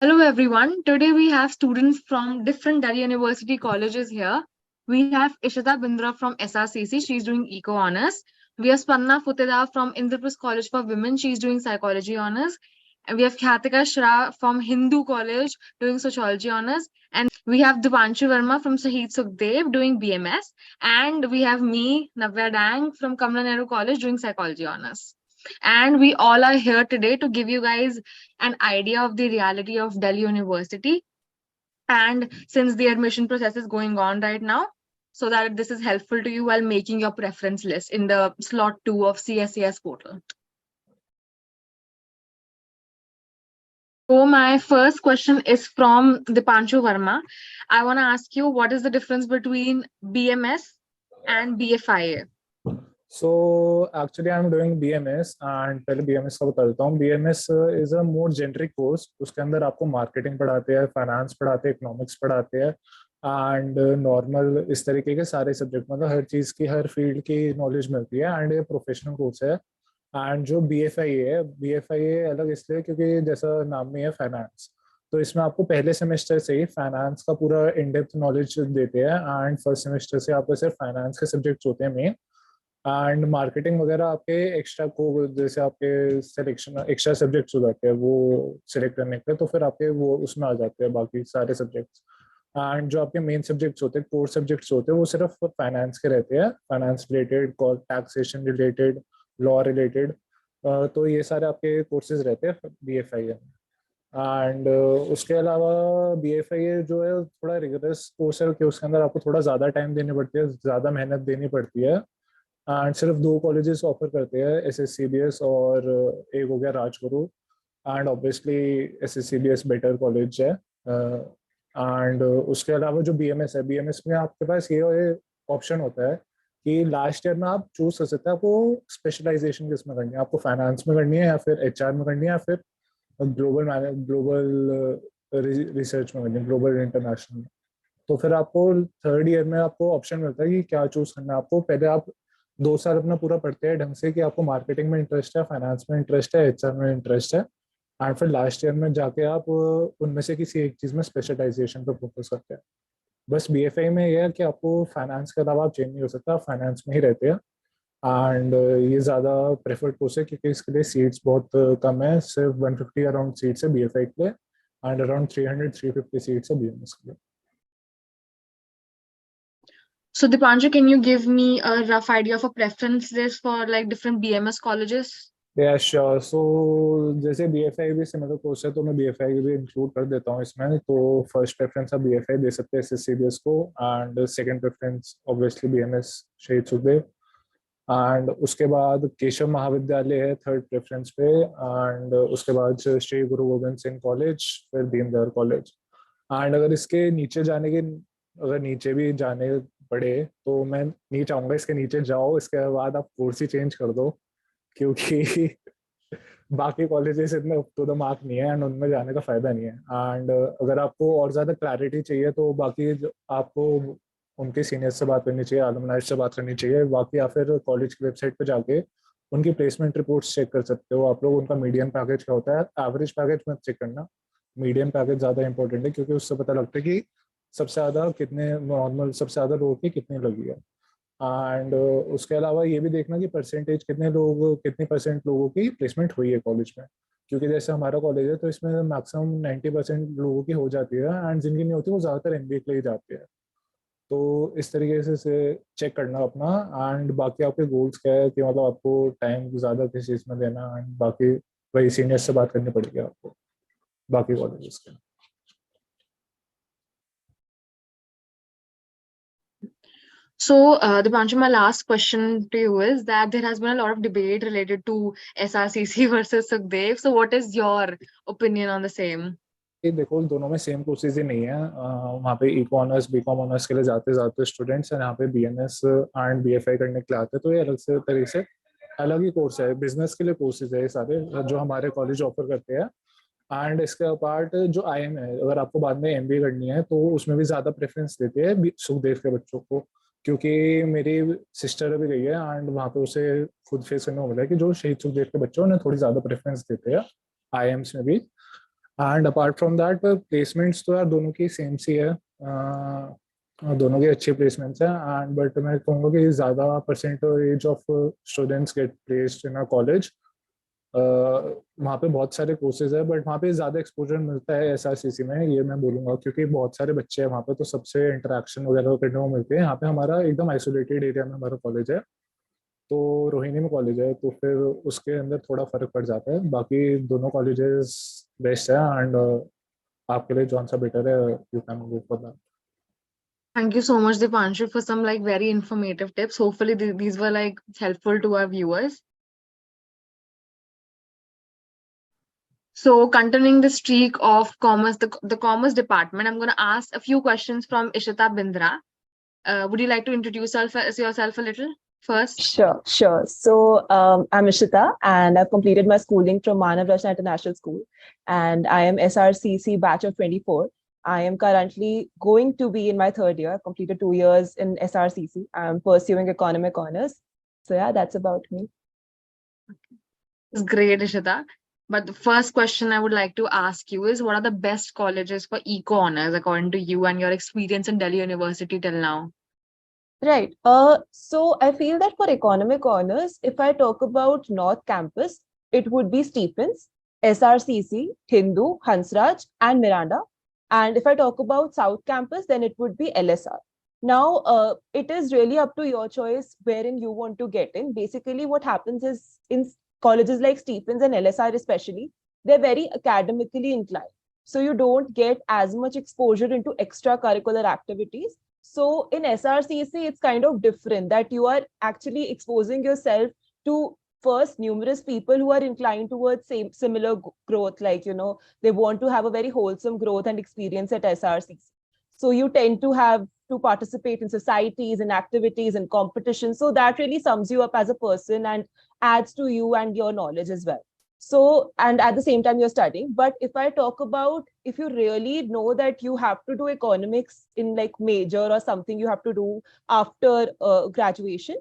Hello everyone. Today we have students from different Delhi University colleges here. We have Ishita Bindra from SRCC. She's doing Eco Honors. We have Spanna Futeda from Indraprasth College for Women. She's doing Psychology Honors. And we have Khatika Shra from Hindu College doing Sociology Honors. And we have Dipanshu Verma from Shaheed Sukhdev doing BMS. And we have me, Navya Dang from Kamala Nehru College doing Psychology Honors. And we all are here today to give you guys an idea of the reality of Delhi University. And since the admission process is going on right now, so that this is helpful to you while making your preference list in the slot 2 of CSCS portal. So my first question is from Dipanshu Verma. I want to ask you, what is the difference between BMS and BFIA? So actually I'm doing BMS and पहले BMS का बता देता हूँ. BMS is a more generic course. उसके अंदर आपको marketing पढ़ाते हैं, फाइनेंस पढ़ाते हैं, इकोनॉमिक्स पढ़ाते हैं एंड नॉर्मल इस तरीके के सारे सब्जेक्ट, मतलब हर चीज़ की, हर फील्ड की नॉलेज मिलती है एंड ये प्रोफेशनल कोर्स है. एंड जो BFIA है, BFIA अलग इसलिए क्योंकि जैसा नाम में है फाइनेंस, तो इसमें आपको पहले सेमेस्टर से ही फाइनेंस का पूरा इन डेप्थ नॉलेज देते हैं एंड फर्स्ट सेमेस्टर से आपको सिर्फ फाइनेंस के सब्जेक्ट्स होते हैं मेन. एंड मार्केटिंग वगैरह आपके एक्स्ट्रा को, जैसे आपके सिलेक्शन एक्स्ट्रा सब्जेक्ट्स हो जाते हैं वो सिलेक्ट करने के, तो फिर आपके वो उसमें आ जाते हैं बाकी सारे सब्जेक्ट्स. एंड जो आपके मेन सब्जेक्ट्स होते हैं, कोर सब्जेक्ट्स होते हैं, वो सिर्फ फाइनेंस के रहते हैं, finance related, taxation related, law related. तो ये सारे आपके कोर्सेज रहते हैं BFIA में. एंड उसके अलावा BFIA जो है थोड़ा रिगरस कोर्स है कि उसके अंदर आपको थोड़ा ज़्यादा टाइम देनी पड़ती है, ज़्यादा मेहनत देनी पड़ती है. एंड सिर्फ दो कॉलेजेस ऑफर करते हैं, SSCBS और एक हो गया Rajguru. And obviously SSCBS better college है. एंड उसके अलावा जो BMS है, BMS में आपके पास ये ऑप्शन होता है कि लास्ट ईयर में आप चूज कर सकते हैं आपको स्पेशलाइजेशन किस में करनी है, आपको फाइनेंस में करनी है या फिर HR में करनी है या फिर ग्लोबल रिसर्च में करनी है, ग्लोबल इंटरनेशनल में. तो फिर आपको थर्ड ईयर में आपको ऑप्शन मिलता है कि क्या चूज करना है आपको. पहले आप 2 साल अपना पूरा पढ़ते हैं ढंग से कि आपको मार्केटिंग में इंटरेस्ट है, फाइनेंस में इंटरेस्ट है, HR में इंटरेस्ट है, एंड फिर लास्ट ईयर में जाके आप उनमें से किसी एक चीज़ में स्पेशलाइजेशन पर फोकस करते हैं. बस BFI में यह है कि आपको फाइनेंस के अलावा आप चेंज नहीं हो सकता, आप फाइनेंस में ही रहते हैं. एंड ये ज़्यादा प्रेफर्ड कोर्स है क्योंकि इसके लिए सीट्स बहुत कम है, सिर्फ 150 अराउंड सीट्स है BFI के लिए एंड अराउंड 300-350 सीट्स है BMS के लिए. So Dipanshu, can you give me a rough idea of a preference list for like different BMS colleges? Sure. So जैसे BFI भी सिमिलर कोर्स है तो मैं BFI भी इंक्लूड कर देता हूँ इसमें. तो फर्स्ट प्रेफरेंस आप BFI दे सकते हैं SSCBS को, and second preference obviously BMS शहीद सुखदेव. एंड उसके बाद केशव महाविद्यालय है थर्ड प्रेफरेंस पे, एंड उसके बाद श्री गुरु गोविंद सिंह कॉलेज, फिर दीनदयाल कॉलेज. एंड अगर इसके नीचे जाने के, अगर नीचे भी जाने पड़े तो मैं नहीं चाहूँगा इसके नीचे जाओ, इसके बाद आप कोर्स ही चेंज कर दो क्योंकि बाकी कॉलेजेस इतने अप टू द मार्क नहीं है एंड उनमें जाने का फायदा नहीं है. एंड अगर आपको और ज़्यादा क्लैरिटी चाहिए तो बाकी आपको उनके सीनियर से बात करनी चाहिए, अलुमनाई से बात करनी चाहिए बाकी, या फिर कॉलेज की वेबसाइट पे जाके उनकी प्लेसमेंट रिपोर्ट्स चेक कर सकते हो आप लोग. उनका मीडियम पैकेज क्या होता है, एवरेज पैकेज मत चेक करना, मीडियम पैकेज ज़्यादा इंपॉर्टेंट है क्योंकि उससे पता लगता है कि सबसे ज़्यादा कितने नॉर्मल, सबसे ज़्यादा लोगों की कितनी लगी है. एंड उसके अलावा ये भी देखना कि परसेंटेज कितनी परसेंट लोगों की प्लेसमेंट हुई है कॉलेज में, क्योंकि जैसे हमारा कॉलेज है तो इसमें मैक्सिमम 90% लोगों की हो जाती है एंड जिनकी नहीं होती वो ज़्यादातर MBA के लिए जाते हैं. तो इस तरीके से चेक करना अपना. एंड बाकी आपके गोल्स क्या है कि मतलब आपको टाइम ज़्यादा किस चीज़ में देना, एंड बाकी वही सीनियर से बात करनी पड़ेगी आपको बाकी कॉलेजेस के. So, Dipanshu, my last question to you is that there has been a lot of debate related to SRCC versus Sukhdev. So, what is your opinion on the same? देखो दोनों में सेम कोर्सेज ही नहीं है. वहाँ पे eco honours BCom honours के लिए जाते स्टूडेंट्स हैं, यहाँ पे BMS एंड BFI करने के लिए आते हैं. तो ये अलग से तरीके से अलग ही कोर्स है, बिजनेस के लिए कोर्सेज है ये सारे जो हमारे कॉलेज ऑफर करते हैं. एंड इसके अपार्ट जो IM है, अगर आपको बाद में MBA करनी है तो उसमें भी ज़्यादा प्रेफरेंस देते हैं सुखदेव के बच्चों को, क्योंकि मेरी सिस्टर अभी गई है एंड वहाँ पे उसे खुद फेस करने को मिला है कि जो शहीद सुखदेव के बच्चे हैं उन्हें थोड़ी ज़्यादा प्रेफरेंस देते हैं IMs में भी. And apart from that placements तो यार दोनों की सेम सी है, दोनों की अच्छी प्लेसमेंट्स हैं। एंड बट मैं कहूँगा कि ज़्यादा percentage of students get placed in a college. वहाँ पे बहुत सारे कोर्सेज है बट वहाँ पे ज़्यादा एक्सपोजर मिलता है एसआरसीसी में, ये मैं बोलूँगा, क्योंकि बहुत सारे बच्चे हैं वहाँ पे तो सबसे इंटरेक्शन वगैरह करने को मिलते हैं। यहाँ पे हमारा एकदम आइसोलेटेड एरिया में हमारा कॉलेज है, तो रोहिणी में कॉलेज है, तो फिर उसके अंदर थोड़ा फर्क पड़ जाता है। बाकी दोनों कॉलेजेस बेस्ट है एंड आपके लिए कौन सा बेटर है, you can go for that. Thank you so much, Dipanshu, for some like very informative tips. Hopefully, these were like helpful to our viewers. So, continuing the streak of commerce, the commerce department, I'm going to ask a few questions from Ishita Bindra. Would you like to introduce yourself a little first? Sure, sure. So I'm Ishita, and I've completed my schooling from Manav Rachna International School, and I am SRCC batch of 24. I am currently going to be in my third year. I've completed 2 years in SRCC. I'm pursuing economic honors. So yeah, that's about me. It's great, Ishita. But the first question I would like to ask you is, what are the best colleges for eco honors according to you and your experience in Delhi University till now? Right. So I feel that for economic honors, if I talk about North Campus, it would be Stephens, SRCC, Hindu, Hansraj, and Miranda. And if I talk about South Campus, then it would be LSR. Now, it is really up to your choice wherein you want to get in. Basically, what happens is in colleges like Stephens and LSR especially, they're very academically inclined. So you don't get as much exposure into extracurricular activities. So in SRCC, it's kind of different that you are actually exposing yourself to first numerous people who are inclined towards similar growth, like, they want to have a very wholesome growth and experience at SRCC. So you tend to have to participate in societies and activities and competitions. So that really sums you up as a person and adds to you and your knowledge as well. So, and at the same time you're studying. But if I talk about, if you really know that you have to do economics in like major or something you have to do after graduation,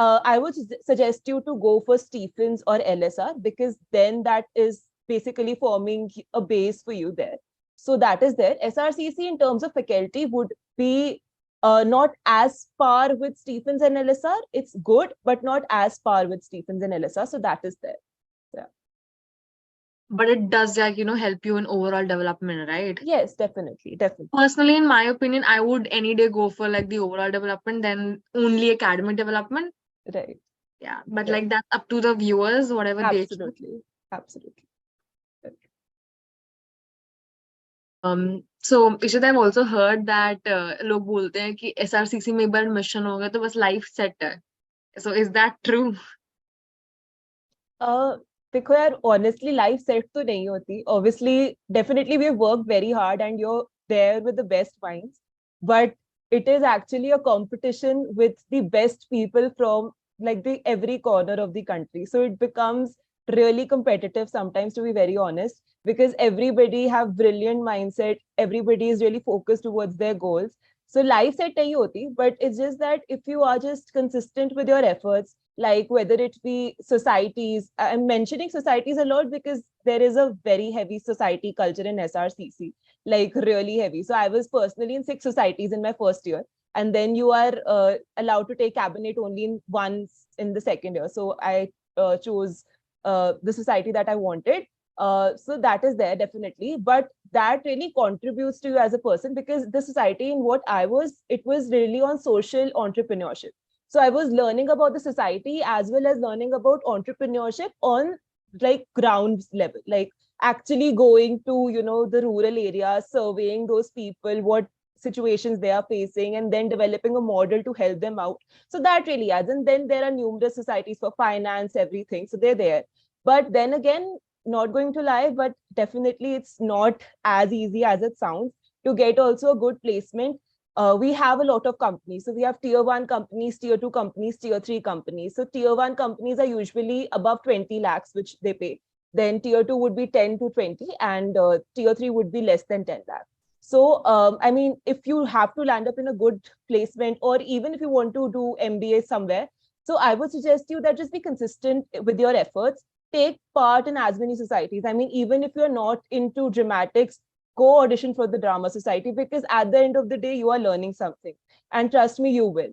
I would suggest you to go for Stephens or LSR, because then that is basically forming a base for you there. So that is there. SRCC in terms of faculty would be not as par with Stephens and LSR. It's good, but not as par with Stephens and LSR. So that is there. Yeah. But it does, like, help you in overall development, right? Yes, definitely, definitely. Personally, in my opinion, I would any day go for like the overall development than only academic development. Right. Yeah, but Right. like that's up to the viewers, whatever they choose. Absolutely, absolutely. So Ishita, I've also heard that लोग बोलते हैं कि SRCC में एक बार admission हो गया तो बस life set है. So is that true? देखो यार, honestly life set तो नहीं होती. Obviously, definitely we work very hard and you're there with the best minds, but it is actually a competition with the best people from like the every corner of the country. So it becomes really competitive sometimes, to be very honest, because everybody have brilliant mindset, everybody is really focused towards their goals. So life set nahi hoti, but it's just that if you are just consistent with your efforts, like whether it be societies, I'm mentioning societies a lot because there is a very heavy society culture in SRCC, like really heavy. So I was personally in 6 societies in my first year, and then you are allowed to take cabinet only in once in the second year. So I chose the society that I wanted. So that is there definitely, but that really contributes to you as a person, because the society in what I was, it was really on social entrepreneurship. So I was learning about the society as well as learning about entrepreneurship on like ground level, like actually going to, the rural areas, surveying those people, what situations they are facing, and then developing a model to help them out. So that really adds. And then there are numerous societies for finance, everything. So they're there. But then again, not going to lie, but definitely it's not as easy as it sounds to get also a good placement. We have a lot of companies. So we have tier 1 companies, tier 2 companies, tier 3 companies. So tier 1 companies are usually above 20 lakhs, which they pay. Then tier 2 would be 10 to 20, and tier 3 would be less than 10 lakhs. So, I mean, if you have to land up in a good placement, or even if you want to do MBA somewhere, so I would suggest you that just be consistent with your efforts. take part in as many societies. I mean, even if you're not into dramatics, go audition for the drama society, because at the end of the day, you are learning something. And trust me, you will.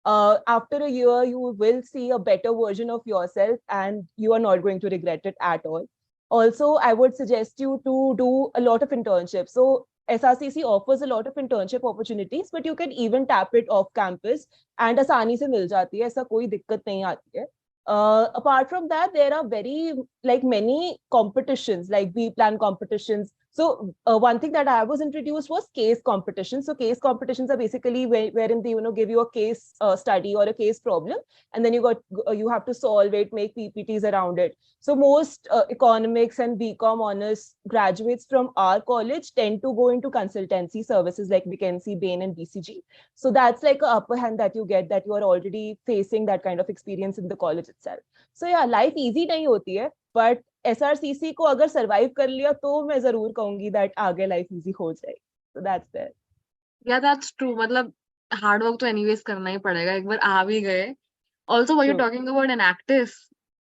After a year, you will see a better version of yourself, and you are not going to regret it at all. Also, I would suggest you to do a lot of internships. So SRCC offers a lot of internship opportunities, but you can even tap it off campus, and आसानी से मिल जाती है, ऐसा कोई दिक्कत नहीं आती है. Apart from that, there are very many competitions, like B plan competitions. So one thing that I was introduced was case competitions. So case competitions are basically wherein they give you a case study or a case problem, and then you have to solve it, make PPTs around it. So most economics and BCom honors graduates from our college tend to go into consultancy services like McKinsey, Bain, and BCG. So that's like an upper hand that you get, that you are already facing that kind of experience in the college itself. So yeah, life easy नहीं होती है, but SRCC को अगर survive कर लिया तो मैं जरूर कहूंगी that आगे life easy हो जाएगी. So that's there. Yeah, that's true. मतलब hard work तो anyways करना ही पड़ेगा, एक बार आ भी गए. Also, were you talking about an actress?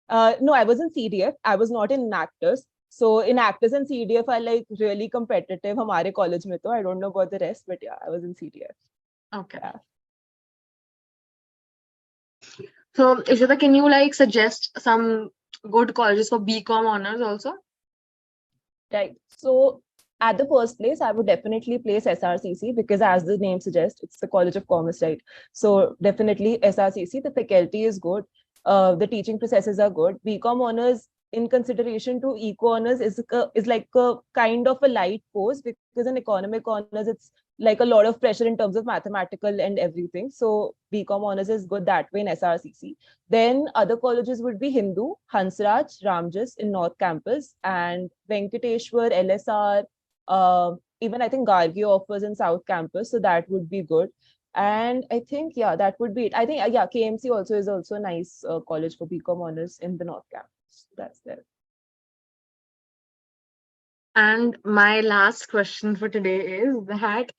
No, I was in CDF. I was not in actors. So in actors and CDF are like really competitive. हमारे college में तो I don't know about the rest, but yeah, I was in CDF. Okay. Yeah. So, Ishita, can you like suggest some good colleges for BCom honors also? Right. So at the first place, I would definitely place SRCC, because as the name suggests, it's the College of Commerce, right? So definitely SRCC, the faculty is good. The teaching processes are good. BCom honors, in consideration to eco honors, is like a kind of a light course, because in economic honors, it's like a lot of pressure in terms of mathematical and everything. So BCom honors is good that way in SRCC. Then other colleges would be Hindu, Hansraj, Ramjas in North Campus, and Venkateshwar, LSR, even I think Gargi offers in South Campus. So that would be good. And I think, yeah, that would be it. I think, yeah, KMC also is also a nice college for BCom honors in the North Campus. That's there. And my last question for today is that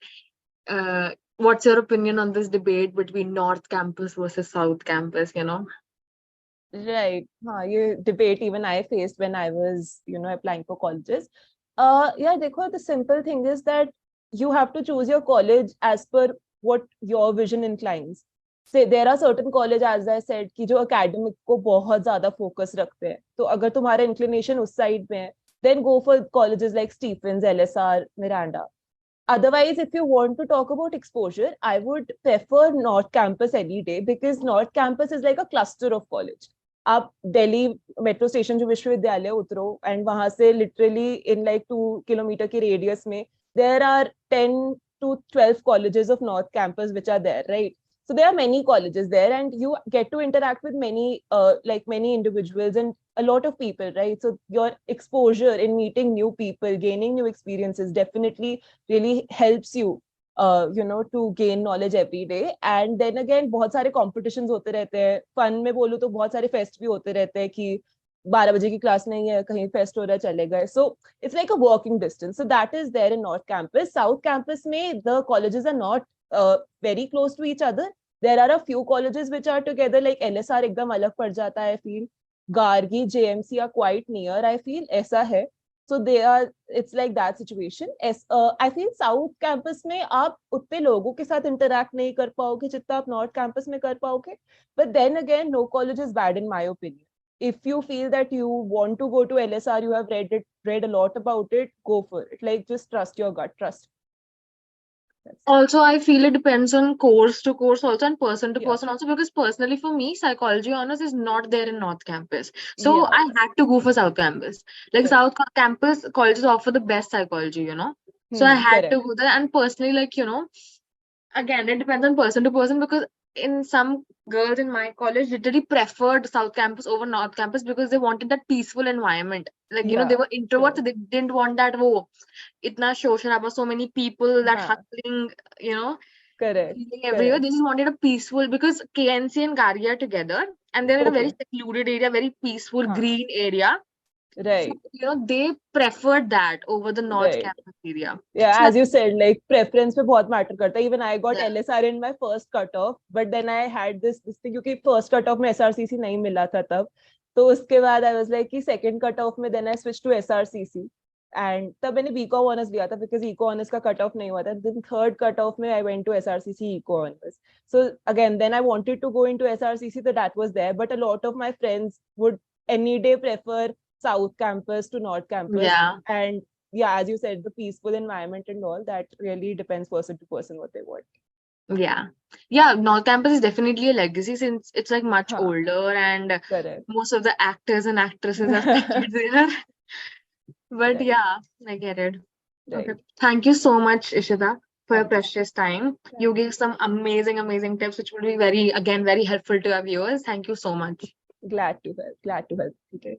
what's your opinion on this debate between North Campus versus South Campus, Right. You debate even I faced when I was, applying for colleges. Yeah, देखो, the simple thing is that you have to choose your college as per what your vision inclines. Say there are certain colleges, as I said, कि जो academic को बहुत ज़्यादा focus रखते हैं. तो अगर तुम्हारा inclination उस side में है, then go for colleges like Stephens, LSR, Miranda. Otherwise, if you want to talk about exposure, I would prefer North Campus any day, because North Campus is like a cluster of college. आप Delhi metro station जो विश्वविद्यालय उतरो, and वहां से literally in like 2 kilometre की radius में there are 10 to 12 colleges of North Campus which are there, right? So there are many colleges there, and you get to interact with many many individuals and a lot of people, right? So your exposure in meeting new people, gaining new experiences definitely really helps you to gain knowledge every day. And then again, बहुत सारे competitions होते रहते हैं. Fun में बोलूँ तो बहुत सारे fest भी होते रहते हैं कि 12 बजे की क्लास नहीं है, कहीं फेस्ट हो रहा है, चले गए. So it's like a walking distance. So that is there in North Campus. South Campus में the colleges are not very close to each other. There are a few colleges which are together, like LSR एकदम अलग पड़ जाता है, I feel. Gargi, JMC are quite near, I feel. ऐसा है. So they are, it's like that situation. I feel South Campus में आप उतने लोगों के साथ interact नहीं कर पाओगे जितना आप North Campus में कर पाओगे. But then again, no college is bad in my opinion. If you feel that you want to go to LSR, you have read a lot about it, go for it. Like, just trust your gut, trust. Also, I feel it depends on course to course also, and person to person also, because personally for me, psychology honors is not there in North Campus. So I had to go for South Campus. Like South Campus colleges offer the best psychology, So I had to go there. And personally, like, again, it depends on person to person, because in some girls in my college literally preferred South Campus over North Campus because they wanted that peaceful environment. Like, they were introverts, so they didn't want that, itna social about so many people, that hustling, feeling everywhere. They just wanted a peaceful, because KNC and Gargi are together, and they're in a very secluded area, very peaceful, green area. Right. So, they preferred that over the North Campus area. Yeah, so, as you said, like preference पे बहुत matter करता है. Even I got LSR in my first cutoff, but then I had this thing, क्योंकि first cutoff में SRCC नहीं मिला था तब. तो उसके बाद I was like कि second cut off में then I switched to SRCC and तब मैंने BCom honors लिया था because eco honors का cut off नहीं हुआ था. Then third cut off में I went to SRCC eco honors. So again then I wanted to go into SRCC, so that was there, but a lot of my friends would any day prefer South campus to North campus. Yeah. And yeah, as you said, the peaceful environment and all, that really depends person to person what they want. Yeah, North Campus is definitely a legacy since it's like much Huh. older and Correct. most of the actors and actresses have studied there. But Right. yeah, I get it. Right. Okay. Thank you so much, Ishita, for your Thank you. precious time. You gave some amazing tips, which will be very helpful to our viewers. Thank you so much. Glad to help. Okay.